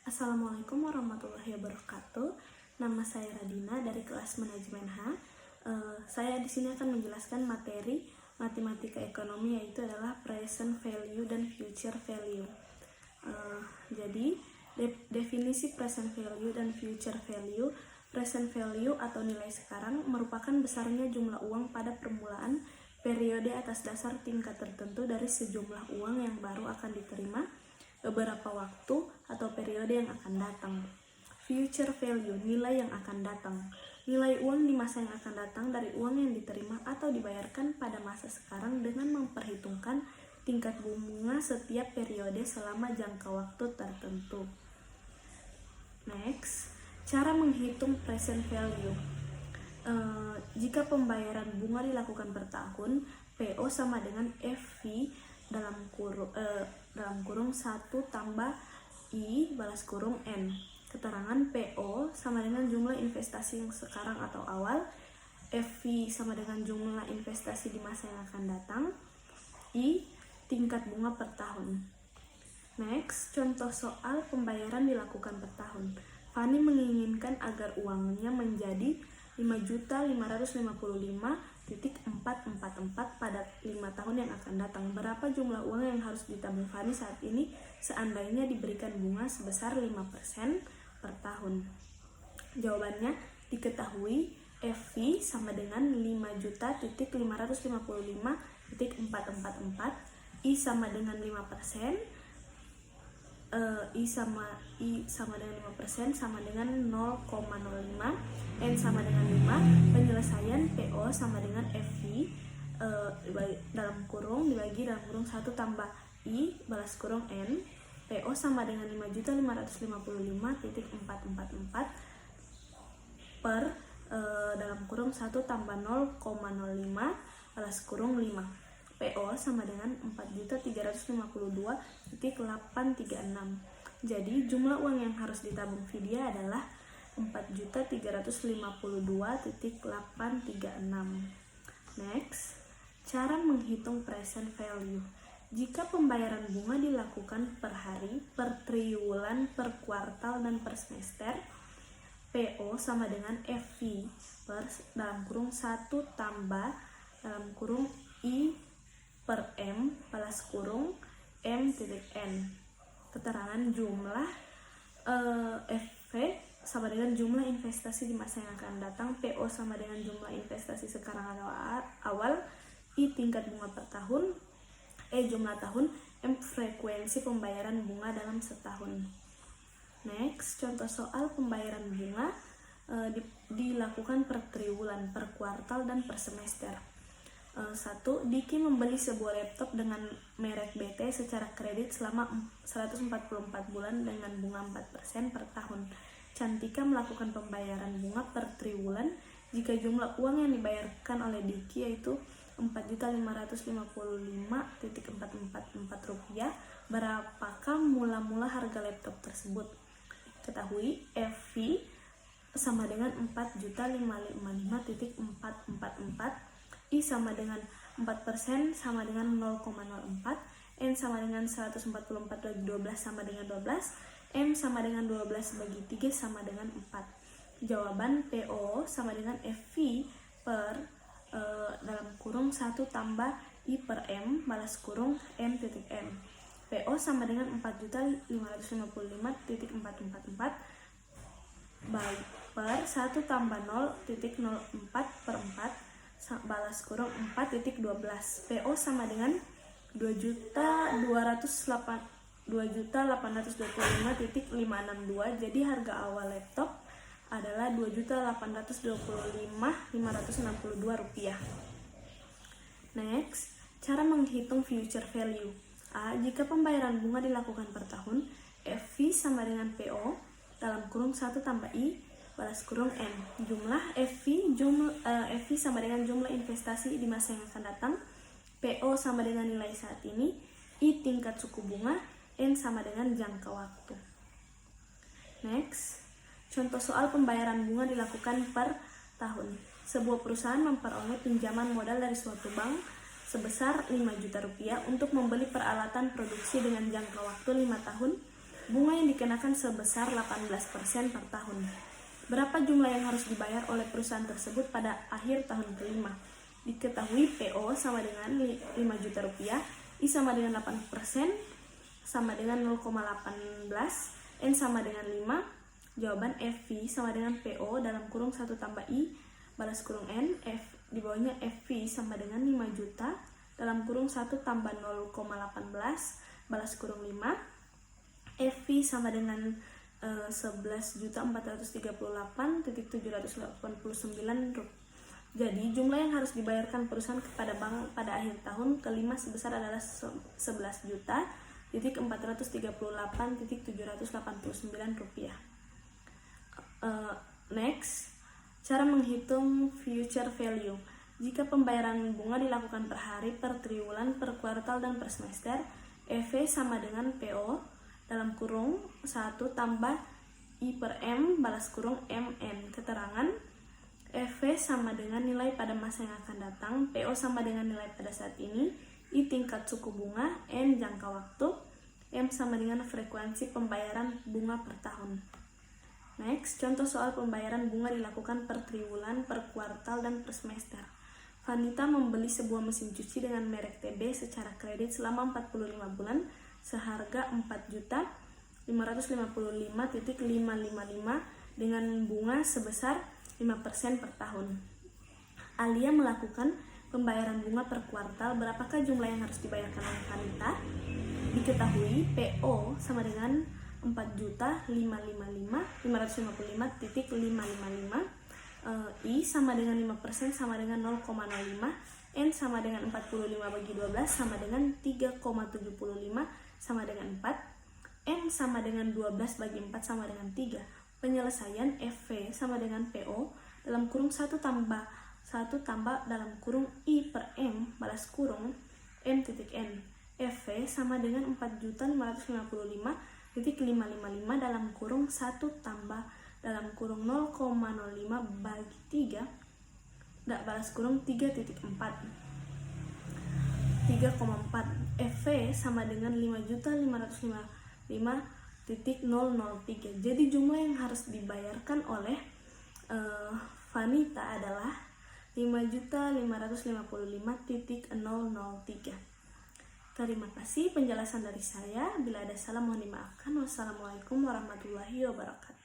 Assalamualaikum warahmatullahi wabarakatuh. Nama saya Radina dari kelas Manajemen H. Saya di sini akan menjelaskan materi matematika ekonomi, yaitu adalah present value dan future value. Jadi definisi present value dan future value. Present value atau nilai sekarang merupakan besarnya jumlah uang pada permulaan periode atas dasar tingkat tertentu dari sejumlah uang yang baru akan diterima beberapa waktu atau periode yang akan datang. Future value, nilai yang akan datang. Nilai uang di masa yang akan datang dari uang yang diterima atau dibayarkan pada masa sekarang dengan memperhitungkan tingkat bunga setiap periode selama jangka waktu tertentu. Next, cara menghitung present value. Jika pembayaran bunga dilakukan per tahun, PO sama dengan FV dalam kurung 1 tambah I balas kurung N. Keterangan PO sama dengan jumlah investasi yang sekarang atau awal, FV sama dengan jumlah investasi di masa yang akan datang, I tingkat bunga per tahun. Next, contoh soal pembayaran dilakukan per tahun. Fani menginginkan agar uangnya menjadi 5.555.444 pada 5 tahun yang akan datang. Berapa jumlah uang yang harus ditabung Fani saat ini seandainya diberikan bunga sebesar 5% per tahun? Jawabannya diketahui FV sama dengan 5.555.444, I sama dengan 5%, I sama dengan 5% sama dengan 0,05, N sama dengan 5. Penyelesaian PO sama dengan FV dalam kurung dibagi dalam kurung 1 tambah I balas kurung N. PO sama dengan 5.555.444 per dalam kurung 1 tambah 0,05 balas kurung 5. PO sama dengan 4.352.836. Jadi jumlah uang yang harus ditabung Vidya adalah 4.352.836. Next, cara menghitung present value. Jika pembayaran bunga dilakukan per hari, per triwulan, per kuartal, dan per semester, PO sama dengan FV per dalam kurung 1 tambah dalam kurung I per M balas kurung M titik N. Keterangan jumlah FV sama dengan jumlah investasi di masa yang akan datang, PO sama dengan jumlah investasi sekarang atau awal, I tingkat bunga per tahun, E jumlah tahun, M frekuensi pembayaran bunga dalam setahun. Next, contoh soal pembayaran bunga dilakukan per triwulan, per kuartal, dan per semester. 1. Diki membeli sebuah laptop dengan merek BT secara kredit selama 144 bulan dengan bunga 4% per tahun. Cantika melakukan pembayaran bunga per triwulan jika jumlah uang yang dibayarkan oleh Diki yaitu 4.555.444 rupiah. Berapakah mula-mula harga laptop tersebut? Ketahui FV sama dengan 4.555.444, I sama dengan 4% sama dengan 0,04, N sama dengan 144 bagi 12 sama dengan 12, M sama dengan 12 bagi 3 sama dengan 4. Jawaban PO sama dengan FV per dalam kurung 1 tambah I per M balas kurung M titik M. PO sama dengan 4.555.444 baik per 1 tambah 0.04 per 4 balas kurung 4.12. PO sama dengan 2.825.562. Jadi harga awal laptop adalah 2.825.562 rupiah. Next, cara menghitung future value. A. Jika pembayaran bunga dilakukan per tahun, FV sama dengan PO dalam kurung 1 tambah I balas kurung N. Jumlah FV sama dengan jumlah investasi di masa yang akan datang, PO sama dengan nilai saat ini, I tingkat suku bunga, N sama dengan jangka waktu. Next, contoh soal pembayaran bunga dilakukan per tahun. Sebuah perusahaan memperoleh pinjaman modal dari suatu bank sebesar 5 juta rupiah untuk membeli peralatan produksi dengan jangka waktu 5 tahun Bunga yang dikenakan sebesar 18% per tahun. Berapa jumlah yang harus dibayar oleh perusahaan tersebut pada akhir tahun kelima? Diketahui PO sama dengan 5 juta rupiah, I sama dengan 8%, sama dengan 0,18, N sama dengan 5. Jawaban FV sama dengan PO dalam kurung 1 tambah I balas kurung N, F di bawahnya FV sama dengan 5 juta dalam kurung 1 tambah 0,18 balas kurung 5. FV sama dengan 11.438.789 rupiah. Jadi jumlah yang harus dibayarkan perusahaan kepada bank pada akhir tahun kelima sebesar adalah 11.438.789 rupiah. Next, cara menghitung future value. Jika pembayaran bunga dilakukan per hari, per triwulan, per kuartal, dan per semester, EV sama dengan PO dalam kurung 1 tambah I per M balas kurung MN. Keterangan EV sama dengan nilai pada masa yang akan datang, PO sama dengan nilai pada saat ini, I tingkat suku bunga, N jangka waktu, M sama dengan frekuensi pembayaran bunga per tahun. Next, contoh soal pembayaran bunga dilakukan per triwulan, per kuartal, dan per semester. Vanita membeli sebuah mesin cuci dengan merek TB secara kredit selama 45 bulan seharga 4.555.555 dengan bunga sebesar 5% per tahun. Alia melakukan pembayaran bunga per kuartal. Berapakah jumlah yang harus dibayarkan oleh Vanita? Diketahui PO sama dengan 4.555.555.555, I sama dengan 5% sama dengan 0,05, N sama dengan 45 bagi 12 sama dengan 3,75 sama dengan 4, N sama dengan 12 bagi 4 sama dengan 3. Penyelesaian FV sama dengan PO dalam kurung 1 tambah dalam kurung I per M balas kurung M titik N. FV sama dengan 4.555.555 dalam kurung 1 tambah dalam kurung 0,05 bagi 3 balas kurung 3.4. 3,4. FV sama dengan 5.555.003. Jadi jumlah yang harus dibayarkan oleh Vanita adalah 5.555.003. Terima kasih penjelasan dari saya. Bila ada salah mohon dimaafkan. Wassalamualaikum warahmatullahi wabarakatuh.